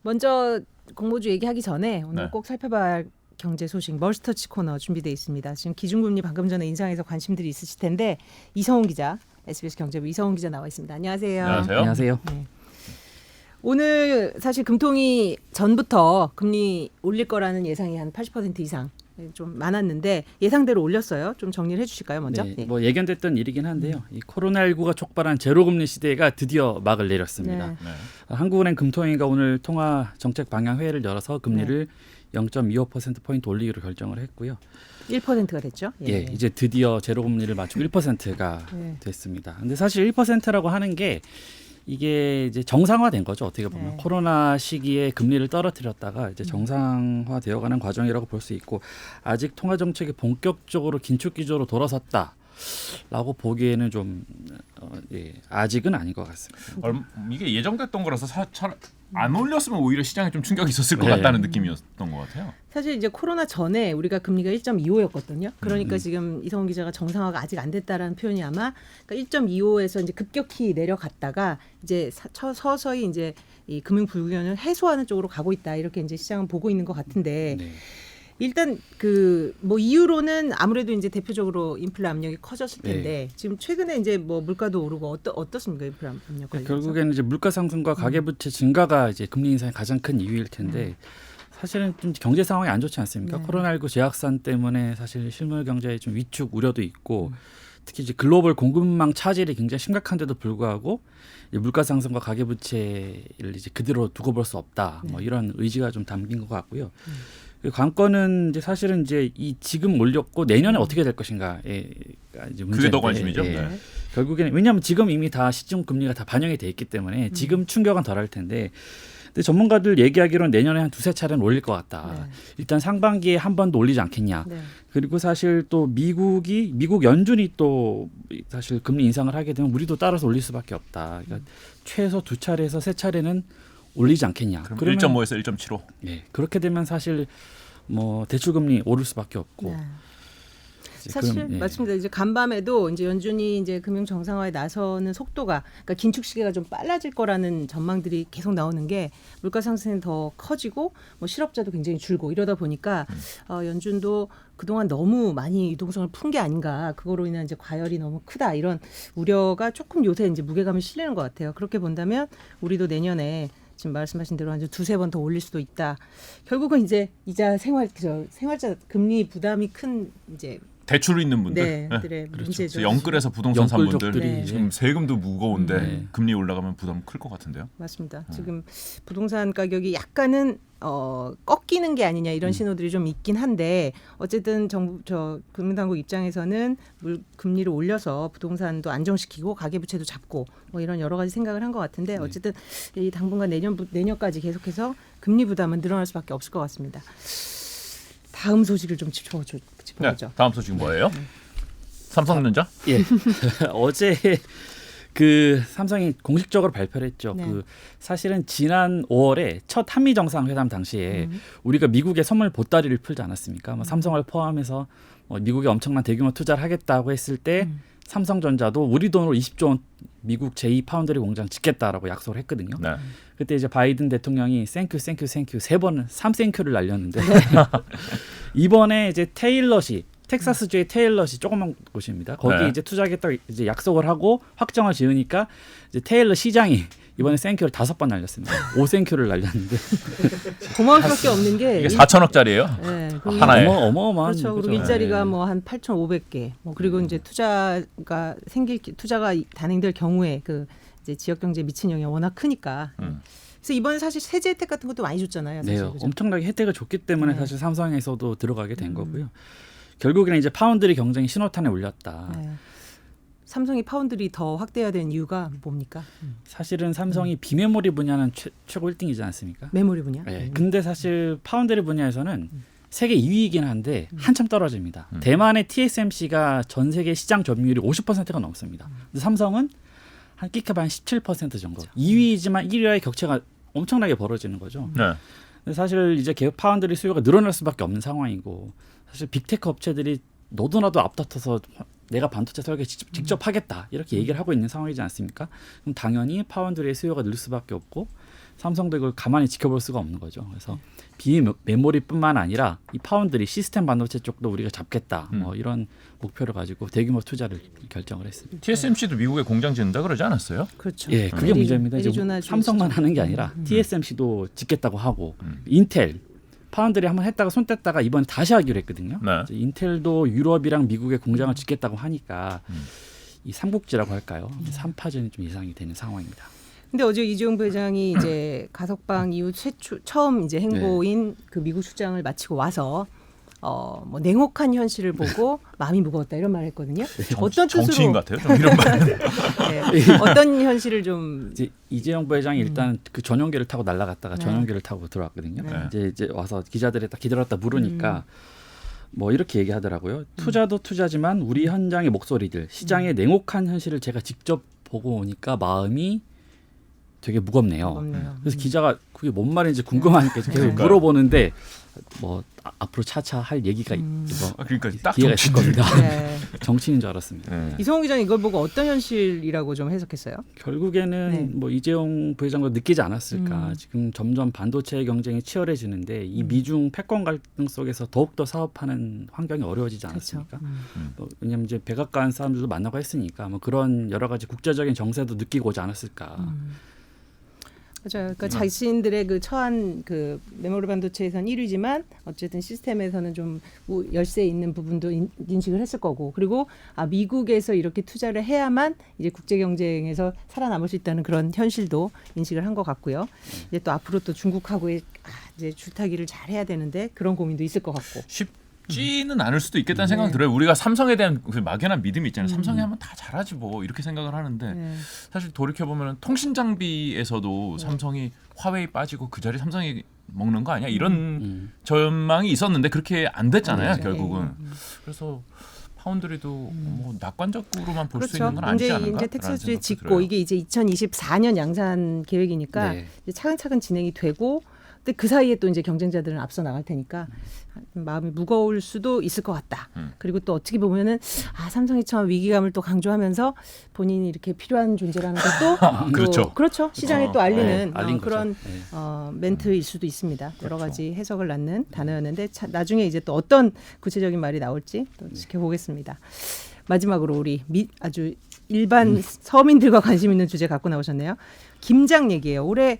먼저 공모주 얘기하기 전에 오늘 네. 꼭 살펴봐야 할 경제 소식 멀스터치 코너 준비되어 있습니다. 지금 기준금리 방금 전에 인상해서 관심들이 있으실 텐데 이성훈 기자, SBS 경제부 이성훈 기자 나와 있습니다. 안녕하세요. 안녕하세요. 안녕하세요. 네. 오늘 사실 금통위 전부터 금리 올릴 거라는 예상이 한 80% 이상 좀 많았는데 예상대로 올렸어요. 좀 정리를 해주실까요, 먼저? 네, 네. 뭐 예견됐던 일이긴 한데요. 이 코로나19가 촉발한 제로금리 시대가 드디어 막을 내렸습니다. 네. 네. 한국은행 금통위가 오늘 통화 정책 방향 회의를 열어서 금리를 0.25%포인트 올리기로 결정을 했고요. 1%가 됐죠. 예, 이제 드디어 제로금리를 맞추고 1%가 네. 됐습니다. 근데 사실 1%라고 하는 게 이게 이제 정상화된 거죠. 어떻게 보면 네. 코로나 시기에 금리를 떨어뜨렸다가 이제 정상화되어가는 과정이라고 볼 수 있고 아직 통화 정책이 본격적으로 긴축 기조로 돌아섰다라고 보기에는 좀 아직은 아닌 것 같습니다. 이게 예정됐던 거라서 안 올렸으면 오히려 시장에 좀 충격이 있었을 것 네. 같다는 느낌이었던 것 같아요. 사실 이제 코로나 전에 우리가 금리가 1.25였거든요. 그러니까 지금 이성훈 기자가 정상화가 아직 안 됐다라는 표현이 아마 그러니까 1.25에서 이제 급격히 내려갔다가 이제 서서히 이제 이 금융 불균형을 해소하는 쪽으로 가고 있다 이렇게 이제 시장은 보고 있는 것 같은데 네. 일단 그 뭐 이유로는 아무래도 이제 대표적으로 인플레 압력이 커졌을 텐데 지금 최근에 이제 뭐 물가도 오르고 어떻습니까 인플레 압력 관련해서? 결국에는 이제 물가 상승과 가계부채 증가가 이제 금리 인상의 가장 큰 이유일 텐데 사실은 좀 경제 상황이 안 좋지 않습니까? 네. 코로나19 재확산 때문에 사실 실물 경제에 좀 위축 우려도 있고 특히 이제 글로벌 공급망 차질이 굉장히 심각한데도 불구하고 이 물가 상승과 가계부채를 이제 그대로 두고 볼 수 없다. 뭐 이런 의지가 좀 담긴 것 같고요. 그 관건은 이제 사실은 이제 이 지금 올렸고 내년에 어떻게 될 것인가에 이제 문제인데 그게 더 관심이죠. 예. 네. 결국에는 왜냐하면 지금 이미 다 시중 금리가 다 반영이 돼 있기 때문에 지금 충격은 덜할 텐데. 근데 전문가들 얘기하기로는 내년에 한 두세 차례는 올릴 것 같다. 네. 일단 상반기에 한 번 더 올리지 않겠냐. 네. 그리고 사실 또 미국 연준이 또 사실 금리 인상을 하게 되면 우리도 따라서 올릴 수밖에 없다. 그러니까 최소 두 차례에서 세 차례는 올리지 않겠냐. 그럼 그러면 1.5에서 1.75. 예, 그렇게 되면 사실 뭐 대출금리 오를 수밖에 없고. 네. 이제 사실 그럼, 예. 맞습니다. 이제 간밤에도 이제 연준이 이제 금융 정상화에 나서는 속도가 그러니까 긴축 시기가 좀 빨라질 거라는 전망들이 계속 나오는 게 물가 상승이 더 커지고 뭐 실업자도 굉장히 줄고 이러다 보니까 연준도 그동안 너무 많이 유동성을 푼 게 아닌가 그거로 인한 이제 과열이 너무 크다 이런 우려가 조금 요새 이제 무게감을 실리는 것 같아요. 그렇게 본다면 우리도 내년에 지금 말씀하신 대로 한 두세 번 더 올릴 수도 있다. 결국은 이제 이자 생활자 금리 부담이 큰 이제 대출 있는 분들. 들의 문제죠. 영끌에서 부동산 산 분들 영끌족들이 지금 세금도 무거운데 네. 금리 올라가면 부담 클 것 같은데요. 맞습니다. 지금 부동산 가격이 약간은 꺾이는 게 아니냐 이런 신호들이 좀 있긴 한데 어쨌든 금융당국 입장에서는 금리를 올려서 부동산도 안정시키고 가계부채도 잡고 뭐 이런 여러 가지 생각을 한 것 같은데 어쨌든 이 당분간 내년까지 계속해서 금리 부담은 늘어날 수밖에 없을 것 같습니다. 다음 소식을 좀 짚어보죠. 네. 다음 소식은 뭐예요? 삼성전자? 예. 어제 그 삼성이 공식적으로 발표를 했죠. 네. 그 사실은 지난 5월에 첫 한미 정상회담 당시에 우리가 미국에 선물 보따리를 풀지 않았습니까? 뭐 삼성을 포함해서 미국에 엄청난 대규모 투자를 하겠다고 했을 때 삼성전자도 우리 돈으로 20조 원 미국 제2파운드리 공장 짓겠다라고 약속을 했거든요. 네. 그때 이제 바이든 대통령이 땡큐 세 번은 3땡큐를 날렸는데 이번에 이제 텍사스주의 테일럿이 조그만 곳입니다. 거기 네. 이제 투자하겠다고 이제 약속을 하고 확정을 지으니까 이제 테일럿 시장이 이번에 땡큐를 5번 날렸습니다. 5땡큐를 날렸는데 고마울 수밖에 없는 게 이게 4천억짜리예요. 네, 하나에. 어마어마한 그렇죠. 그리고 거죠. 일자리가 예. 뭐 한 8,500개. 뭐 그리고 이제 투자가 단행될 경우에 그 이제 지역 경제에 미친 영향이 워낙 크니까. 그래서 이번에 사실 세제 혜택 같은 것도 많이 줬잖아요. 사실. 네, 그죠? 엄청나게 혜택을 줬기 때문에 네. 사실 삼성에서도 들어가게 된 거고요. 결국에는 이제 파운드리 경쟁이 신호탄에 올렸다. 네. 삼성이 파운드리 더 확대해야 되는 이유가 뭡니까? 사실은 삼성이 비메모리 분야는 최고 1등이지 않습니까? 메모리 분야. 네. 근데 사실 파운드리 분야에서는 세계 2위이긴 한데 한참 떨어집니다. 대만의 TSMC가 전 세계 시장 점유율이 50%가 넘습니다. 근데 삼성은 한 끼값 한 17% 정도. 그렇죠. 2위이지만 1위와의 격차가 엄청나게 벌어지는 거죠. 네. 근데 사실 이제 개업 파운드리 수요가 늘어날 수밖에 없는 상황이고 사실 빅테크 업체들이 너도나도 앞다퉈서 내가 반도체 설계 직접 하겠다 이렇게 얘기를 하고 있는 상황이지 않습니까? 그럼 당연히 파운드리의 수요가 늘 수밖에 없고 삼성도 이걸 가만히 지켜볼 수가 없는 거죠. 그래서 비메모리뿐만 아니라 이 파운드리 시스템 반도체 쪽도 우리가 잡겠다. 뭐 이런 목표를 가지고 대규모 투자를 결정을 했습니다. TSMC도 미국에 공장 짓는다 그러지 않았어요? 그렇죠. 예, 그게 문제입니다. 이제 애리조나 삼성만 하는 게 아니라 TSMC도 짓겠다고 하고 인텔 파운드리 한번 했다가 손 뗐다가 이번에 다시 하기로 했거든요. 네. 이제 인텔도 유럽이랑 미국에 공장을 짓겠다고 하니까 이 삼국지라고 할까요? 삼파전이 좀 예상이 되는 상황입니다. 근데 어제 이재용 부회장이 이제 가석방 이후 처음 이제 행보인 그 미국 출장을 마치고 와서 뭐 냉혹한 현실을 보고 마음이 무거웠다 이런 말을 했거든요. 어떤 뜻으로 정치인 같아요. 좀 이런 말. 네. 어떤 현실을 좀 이제 이재용 부회장이 일단 그 전용기를 타고 날아갔다가 전용기를 타고 들어왔거든요. 네. 이제 와서 기자들이 딱 기다렸다 물으니까 뭐 이렇게 얘기하더라고요. 투자도 투자지만 우리 현장의 목소리들, 시장의 냉혹한 현실을 제가 직접 보고 오니까 마음이 되게 무겁네요. 무겁네요. 그래서 기자가 그게 뭔 말인지 궁금하니까 계속 그러니까요. 물어보는데 뭐 앞으로 차차 할 얘기가 뭐 그러니까 딱 기회가 있을 정치인들. 겁니다. 네. 정치인인 줄 알았습니다. 네. 이성호 기자는 이걸 보고 어떤 현실이라고 좀 해석했어요? 결국에는 네. 뭐 이재용 부회장도 느끼지 않았을까. 지금 점점 반도체 경쟁이 치열해지는데 이 미중 패권 갈등 속에서 더욱더 사업하는 환경이 어려워지지 않았습니까? 뭐 왜냐하면 이제 백악관 사람들도 만나고 했으니까 뭐 그런 여러 가지 국제적인 정세도 느끼고 오지 않았을까. 맞아요. 그러니까 자신들의 그 처한 그 메모리 반도체에서는 1위지만 어쨌든 시스템에서는 좀 열세 있는 부분도 인식을 했을 거고, 그리고 미국에서 이렇게 투자를 해야만 이제 국제 경쟁에서 살아남을 수 있다는 그런 현실도 인식을 한 것 같고요. 이제 또 앞으로 또 중국하고의 이제 줄타기를 잘 해야 되는데 그런 고민도 있을 것 같고. 쉽지는 않을 수도 있겠다는 생각이 들어요. 우리가 삼성에 대한 그 막연한 믿음이 있잖아요. 삼성이 하면 다 잘하지 뭐 이렇게 생각을 하는데 네. 사실 돌이켜 보면 통신 장비에서도 삼성이 화웨이 빠지고 그 자리 삼성이 먹는 거 아니야? 이런 전망이 있었는데 그렇게 안 됐잖아요. 그렇죠. 결국은. 그래서 파운드리도 뭐 낙관적으로만 볼 수 그렇죠. 있는 건 아니지 않은가? 이제 텍사스주에 짓고 이게 이제 2024년 양산 계획이니까 네. 이제 차근차근 진행이 되고, 근데 그 사이에 또 이제 경쟁자들은 앞서 나갈 테니까 마음이 무거울 수도 있을 것 같다. 그리고 또 어떻게 보면은 삼성이 처음 위기감을 또 강조하면서 본인이 이렇게 필요한 존재라는 것도 그렇죠. 그렇죠. 시장에 또 알리는 알린 그런 거죠. 네. 멘트일 수도 있습니다. 여러 가지 해석을 낳는 단어였는데 나중에 이제 또 어떤 구체적인 말이 나올지 또 지켜보겠습니다. 마지막으로 우리 아주 일반 서민들과 관심 있는 주제 갖고 나오셨네요. 김장 얘기예요. 올해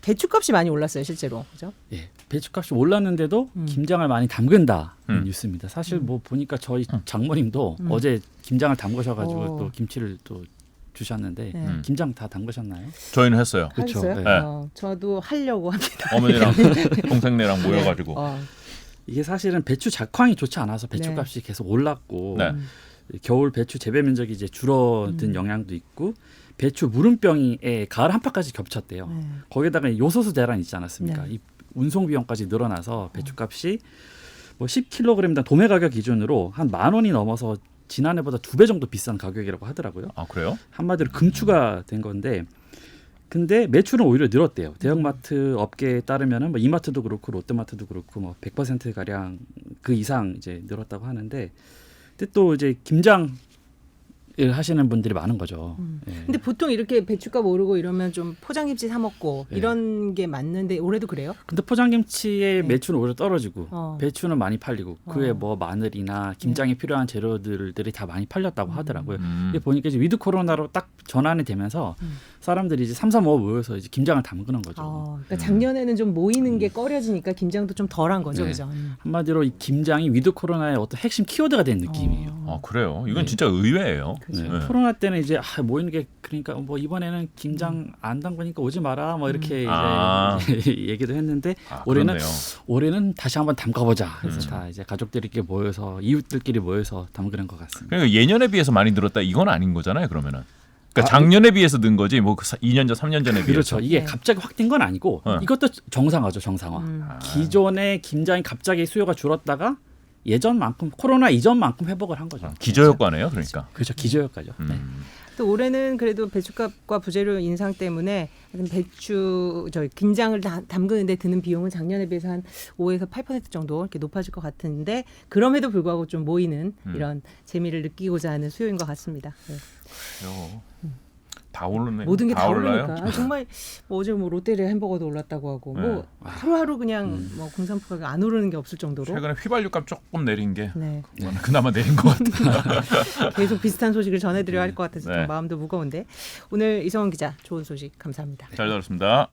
배추값이 많이 올랐어요, 실제로. 그죠? 예, 배추값이 올랐는데도 김장을 많이 담근다는 뉴스입니다. 사실 뭐 보니까 저희 장모님도 어제 김장을 담그셔가지고 또 김치를 또 주셨는데 김장 다 담그셨나요? 저희는 했어요. 그렇죠. 하셨어요? 네. 저도 하려고 합니다. 어머니랑 동생네랑 모여가지고. 이게 사실은 배추 작황이 좋지 않아서 배추값이 계속 올랐고 네. 겨울 배추 재배 면적이 이제 줄어든 영향도 있고 배추 무름병에 가을 한파까지 겹쳤대요. 거기다가 요소수 대란 있지 않았습니까? 네. 이 운송 비용까지 늘어나서 배추값이 뭐 10kg당 도매 가격 기준으로 한 10,000원이 넘어서 지난해보다 2배 정도 비싼 가격이라고 하더라고요. 아 그래요? 한마디로 금추가 된 건데, 근데 매출은 오히려 늘었대요. 대형마트 업계에 따르면은 뭐 이마트도 그렇고 롯데마트도 그렇고 뭐 100% 가량 그 이상 이제 늘었다고 하는데, 근데 또 이제 김장 하시는 분들이 많은 거죠. 예. 근데 보통 이렇게 배추값 오르고 이러면 좀 포장김치 사 먹고 이런 게 맞는데 올해도 그래요? 근데 포장김치의 매출은 오히려 떨어지고 배추는 많이 팔리고 그에 뭐 마늘이나 김장에 필요한 재료들이 다 많이 팔렸다고 하더라고요. 이게 보니까 이제 위드 코로나로 딱 전환이 되면서 사람들이 이제 3, 4, 5 모여서 이제 김장을 담그는 거죠. 그러니까 작년에는 좀 모이는 게 꺼려지니까 김장도 좀 덜한 거죠, 네. 그죠? 한마디로 이 김장이 위드 코로나의 어떤 핵심 키워드가 된 느낌이에요. 아 그래요? 이건 진짜 의외예요. 네. 네. 코로나 때는 이제 모이는 게 그러니까 뭐 이번에는 김장 안 담그니까 오지 마라 뭐 이렇게 이제 얘기도 했는데 올해는 다시 한번 담가보자. 그래서 다 이제 가족들끼리 모여서 이웃들끼리 모여서 담그는 것 같습니다. 그러니까 예년에 비해서 많이 늘었다 이건 아닌 거잖아요. 그러면은. 그러니까 작년에 비해서 는 거지 뭐 2년 전, 3년 전에 비해서. 그렇죠. 이게 갑자기 확 뛴 건 아니고 이것도 정상화죠, 정상화. 기존의 김장이 갑자기 수요가 줄었다가 예전만큼 코로나 이전만큼 회복을 한 거죠. 기저효과네요, 그러니까. 그렇죠, 기저효과죠. 네. 또 올해는 그래도 배추값과 부재료 인상 때문에 김장을 담그는데 드는 비용은 작년에 비해서 한 5에서 8% 정도 이렇게 높아질 것 같은데, 그럼에도 불구하고 좀 모이는 이런 재미를 느끼고자 하는 수요인 것 같습니다. 네. 다 오르네. 모든 게 다 올라요? 오르니까 아, 정말 뭐 어제 뭐 롯데리아 햄버거도 올랐다고 하고 네. 뭐 하루하루 그냥 뭐 공산품가가 안 오르는 게 없을 정도로 최근에 휘발유값 조금 내린 게 네. 그나마 내린 것 같아요. 계속 비슷한 소식을 전해드려야 할 것 같아서 네. 좀 마음도 무거운데 오늘 이성원 기자 좋은 소식 감사합니다. 잘 들었습니다.